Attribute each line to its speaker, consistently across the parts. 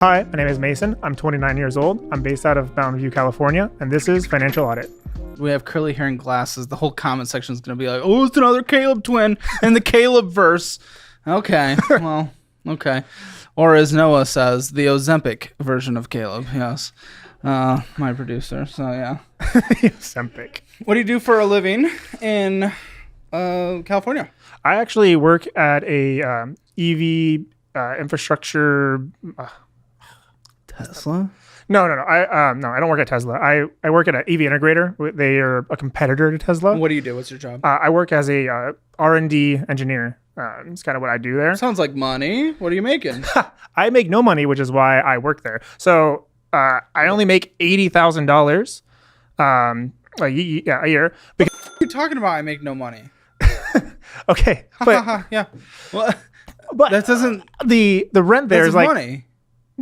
Speaker 1: Hi, my name is Mason. I'm 29 years old. I'm based out of Mountain View, California, and this is Financial Audit.
Speaker 2: We have curly hair and glasses. The whole comment section is going to be like, oh, it's another Caleb twin in the Caleb verse. Okay, well, okay. Or as Noah says, the Ozempic version of Caleb, yes. My producer, so yeah.
Speaker 1: Ozempic.
Speaker 2: What do you do for a living in California?
Speaker 1: I actually work at a EV infrastructure...
Speaker 2: Tesla?
Speaker 1: No. I don't work at Tesla. I work at an EV integrator. They are a competitor to Tesla.
Speaker 2: What do you do? What's your job?
Speaker 1: I work as a R&D engineer. It's kind of what I do there.
Speaker 2: Sounds like money. What are you making?
Speaker 1: I make no money, which is why I work there. So I only make $80,000 a year.
Speaker 2: What are you talking about? I make no money.
Speaker 1: Okay, but
Speaker 2: yeah. Well,
Speaker 1: but
Speaker 2: that doesn't.
Speaker 1: The rent there is like
Speaker 2: money.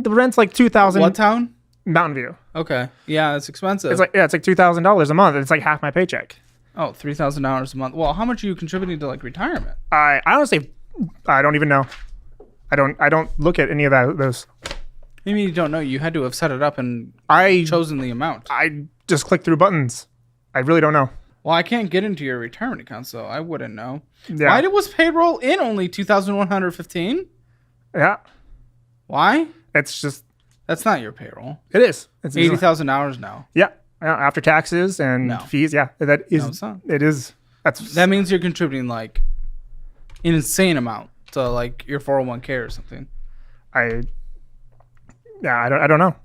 Speaker 1: The rent's like $2,000.
Speaker 2: What town?
Speaker 1: Mountain View.
Speaker 2: Okay. Yeah, it's expensive.
Speaker 1: It's like $2,000 a month. It's like half my paycheck.
Speaker 2: Oh, $3,000 a month. Well, how much are you contributing to like retirement?
Speaker 1: I honestly, I don't even know. I don't look at any of those.
Speaker 2: You mean you don't know? You had to have set it up and chosen the amount.
Speaker 1: I just click through buttons. I really don't know.
Speaker 2: Well, I can't get into your retirement account, so I wouldn't know.
Speaker 1: Yeah.
Speaker 2: Why was payroll in only 2,115?
Speaker 1: Yeah.
Speaker 2: Why?
Speaker 1: It's just.
Speaker 2: That's not your payroll.
Speaker 1: It is. It's
Speaker 2: $80,000 now.
Speaker 1: Yeah. After taxes and fees. Yeah. That is.
Speaker 2: No, it's not.
Speaker 1: It is.
Speaker 2: That means you're contributing like an insane amount to like your 401k or something.
Speaker 1: I don't know.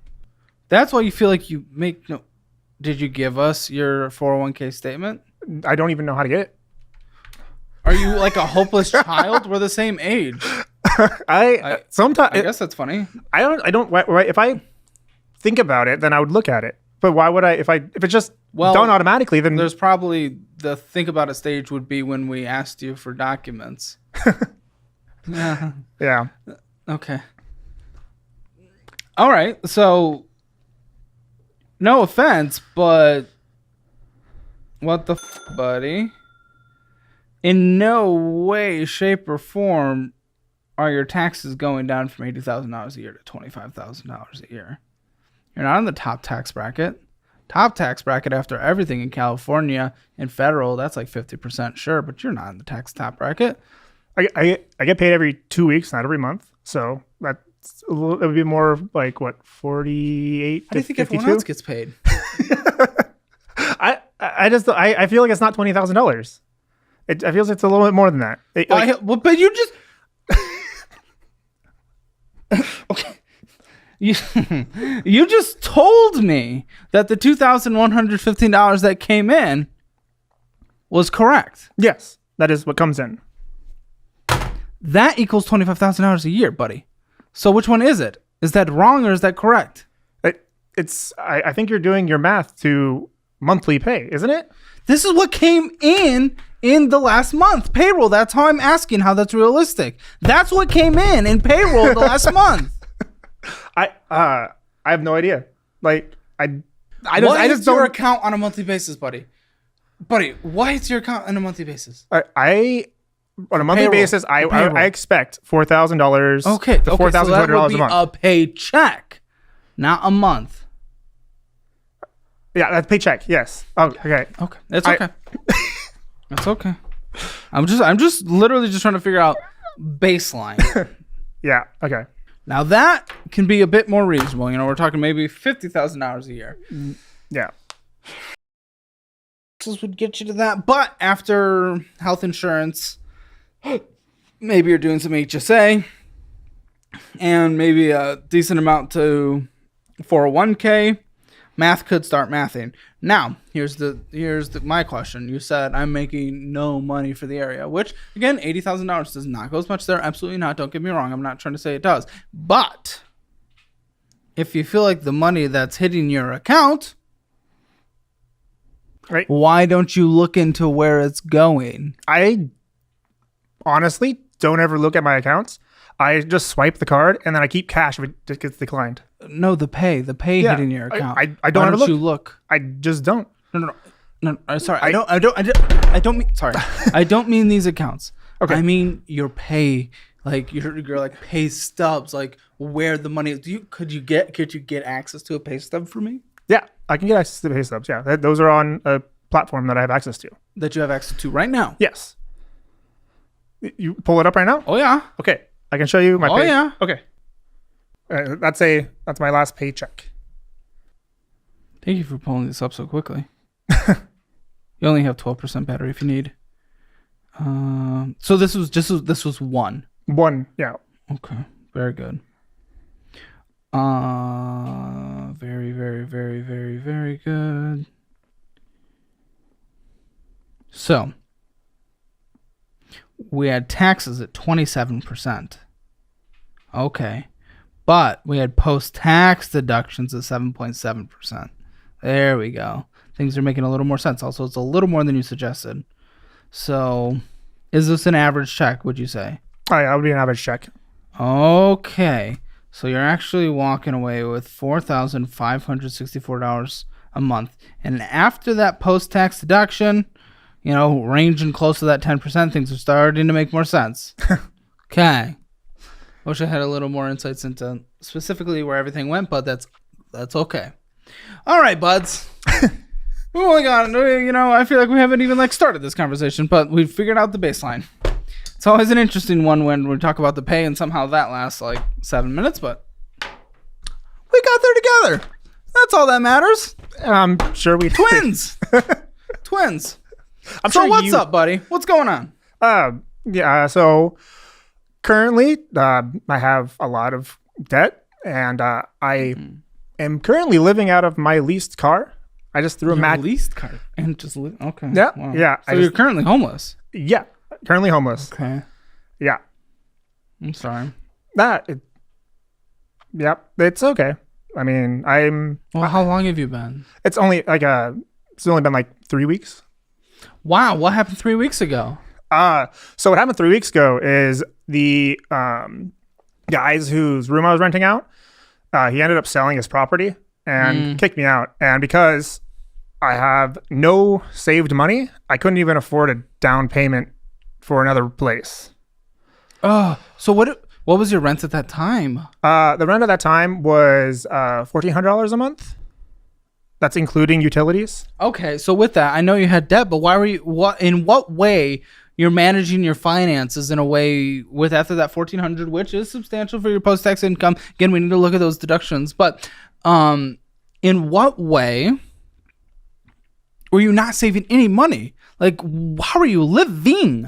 Speaker 2: That's why you feel like you make no. Did you give us your 401k statement?
Speaker 1: I don't even know how to get it.
Speaker 2: Are you like a hopeless child? We're the same age.
Speaker 1: Sometimes
Speaker 2: I guess that's funny.
Speaker 1: I don't. If I think about it, then I would look at it. But why would I? If it's just done automatically, then
Speaker 2: there's probably the think about it stage would be when we asked you for documents. Yeah.
Speaker 1: Yeah.
Speaker 2: Okay. All right. So, no offense, but what the buddy? In no way, shape, or form are your taxes going down from $80,000 a year to $25,000 a year. You're not in the top tax bracket. Top tax bracket after everything in California and federal, that's like 50%, sure, but you're not in the tax top bracket.
Speaker 1: I get paid every 2 weeks, not every month. So that's it would be more like what 48.
Speaker 2: How do you think
Speaker 1: 52?
Speaker 2: everyone else gets paid?
Speaker 1: I feel like it's not $20,000. I feel like it's a little bit more than that.
Speaker 2: But you just okay. You just told me that the $2,115 that came in was correct.
Speaker 1: Yes, that is what comes in.
Speaker 2: That equals $25,000 a year, buddy. So which one is it? Is that wrong or is that correct?
Speaker 1: I think you're doing your math to monthly pay, isn't it?
Speaker 2: This is what came in the last month. Payroll. That's how I'm asking how that's realistic. That's what came in payroll the last month.
Speaker 1: I have no idea. Like I just
Speaker 2: your
Speaker 1: don't
Speaker 2: account on a monthly basis, buddy. Buddy, why is your account on a monthly basis?
Speaker 1: On a monthly basis, I expect $4,000.
Speaker 2: Okay,
Speaker 1: to $4,200
Speaker 2: so that would be
Speaker 1: a month.
Speaker 2: a paycheck, not a month.
Speaker 1: Yeah, that's paycheck. Yes. Oh, okay.
Speaker 2: Okay, that's okay. That's okay. I'm just literally just trying to figure out baseline.
Speaker 1: Yeah. Okay.
Speaker 2: Now that can be a bit more reasonable. You know, we're talking maybe $50,000 a year.
Speaker 1: Yeah.
Speaker 2: This would get you to that, but after health insurance, maybe you're doing some HSA, and maybe a decent amount to 401k. Math could start mathing. Now, here's my question. You said I'm making no money for the area, which again, $80,000 does not go as much there. Absolutely not. Don't get me wrong. I'm not trying to say it does. But if you feel like the money that's hitting your account,
Speaker 1: right,
Speaker 2: why don't you look into where it's going?
Speaker 1: I honestly don't ever look at my accounts. I just swipe the card and then I keep cash if it gets declined.
Speaker 2: No, the pay hitting your account.
Speaker 1: I don't ever look.
Speaker 2: You look?
Speaker 1: I just don't.
Speaker 2: No. Sorry, I don't mean. Sorry, I don't mean these accounts.
Speaker 1: Okay.
Speaker 2: I mean your pay like you're like pay stubs, like where the money. Could you get access to a pay stub for me?
Speaker 1: Yeah, I can get access to pay stubs. Yeah, those are on a platform that I have access to.
Speaker 2: That you have access to right now.
Speaker 1: Yes. You pull it up right now?
Speaker 2: Oh yeah.
Speaker 1: Okay, I can show you my.
Speaker 2: Oh yeah.
Speaker 1: Okay. That's my last paycheck.
Speaker 2: Thank you for pulling this up so quickly. You only have 12% battery if you need. So this was one.
Speaker 1: One, yeah.
Speaker 2: Okay, very good. Very, very, very, very, very good. So we had taxes at 27%. Okay, but we had post-tax deductions at 7.7%. There we go. Things are making a little more sense. Also, it's a little more than you suggested. So, is this an average check, would you say?
Speaker 1: Oh, yeah, that would be an average check.
Speaker 2: Okay. So, you're actually walking away with $4,564 a month. And after that post-tax deduction, ranging close to that 10%, things are starting to make more sense. Okay. Wish I had a little more insights into specifically where everything went, but that's okay. All right, buds. We only got, I feel like we haven't even started this conversation, but we've figured out the baseline. It's always an interesting one when we talk about the pay and somehow that lasts 7 minutes, but we got there together. That's all that matters.
Speaker 1: I'm sure we
Speaker 2: Twins. Twins. What's up, buddy? What's going on?
Speaker 1: Yeah, so currently I have a lot of debt, and I am currently living out of my leased car. I just threw a
Speaker 2: leased car and just okay.
Speaker 1: Yeah,
Speaker 2: wow.
Speaker 1: Yeah.
Speaker 2: So you're currently homeless.
Speaker 1: Yeah, currently homeless.
Speaker 2: Okay.
Speaker 1: Yeah.
Speaker 2: I'm sorry.
Speaker 1: It's okay. I mean,
Speaker 2: Well, how long have you been?
Speaker 1: It's only it's only been 3 weeks.
Speaker 2: Wow, what happened 3 weeks ago?
Speaker 1: So what happened 3 weeks ago is the guys whose room I was renting out, he ended up selling his property and kicked me out. And because I have no saved money, I couldn't even afford a down payment for another place.
Speaker 2: Oh, so what was your rent at that time?
Speaker 1: The rent at that time was $1,400 a month. That's including utilities.
Speaker 2: Okay, so with that, I know you had debt, but in what way you're managing your finances in a way with after that $1,400, which is substantial for your post-tax income. Again, we need to look at those deductions, but in what way were you not saving any money? How are you living?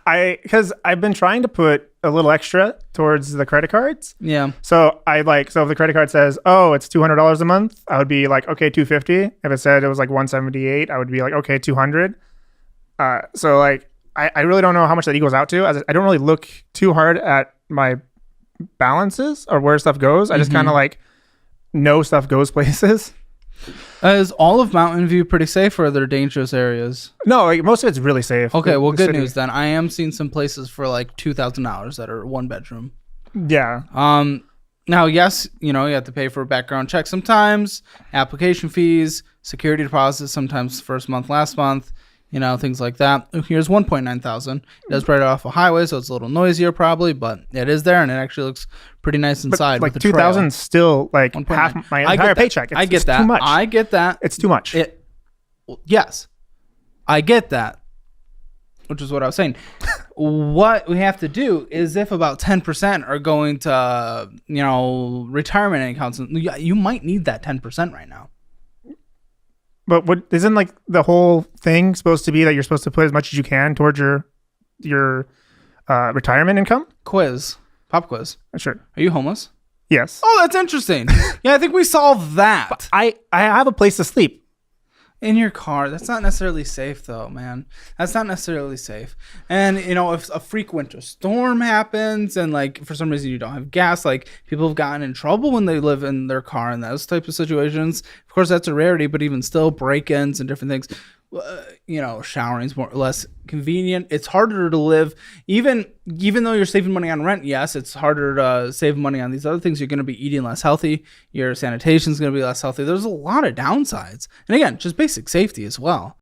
Speaker 1: Because I've been trying to put a little extra towards the credit cards.
Speaker 2: Yeah.
Speaker 1: So if the credit card says, oh, it's $200 a month, I would be okay, $250. If it said it was $178, I would be okay, $200. So I really don't know how much that equals out to. I don't really look too hard at my balances or where stuff goes. I just kind of know stuff goes places.
Speaker 2: Is all of Mountain View pretty safe, or are there dangerous areas?
Speaker 1: No, most of it's really safe.
Speaker 2: Okay, well, good news then. I am seeing some places for $2,000 that are one bedroom.
Speaker 1: Yeah.
Speaker 2: Now, yes, you have to pay for a background check sometimes, application fees, security deposits, sometimes first month, last month, things like that. Here's 1.9 thousand. It does right off a highway, so it's a little noisier probably, but it is there, and it actually looks pretty nice inside.
Speaker 1: But 2,000 still half my entire paycheck.
Speaker 2: I get that.
Speaker 1: Too much.
Speaker 2: I get that.
Speaker 1: It's too much.
Speaker 2: Yes, I get that, which is what I was saying. What we have to do is if about 10% are going to, retirement accounts, you might need that 10% right now.
Speaker 1: But what isn't the whole thing supposed to be that you're supposed to put as much as you can towards your retirement income?
Speaker 2: Pop quiz.
Speaker 1: Sure.
Speaker 2: Are you homeless?
Speaker 1: Yes.
Speaker 2: Oh, that's interesting. Yeah, I think we solved that.
Speaker 1: But I have a place to sleep.
Speaker 2: In your car. That's not necessarily safe, though, man. That's not necessarily safe. And, if a freak winter storm happens and, for some reason you don't have gas, people have gotten in trouble when they live in their car in those types of situations. Of course, that's a rarity, but even still, break-ins and different things. Showering's more or less convenient. It's harder to live, even though you're saving money on rent. Yes, it's harder to save money on these other things. You're going to be eating less healthy. Your sanitation's going to be less healthy. There's a lot of downsides, and again, just basic safety as well.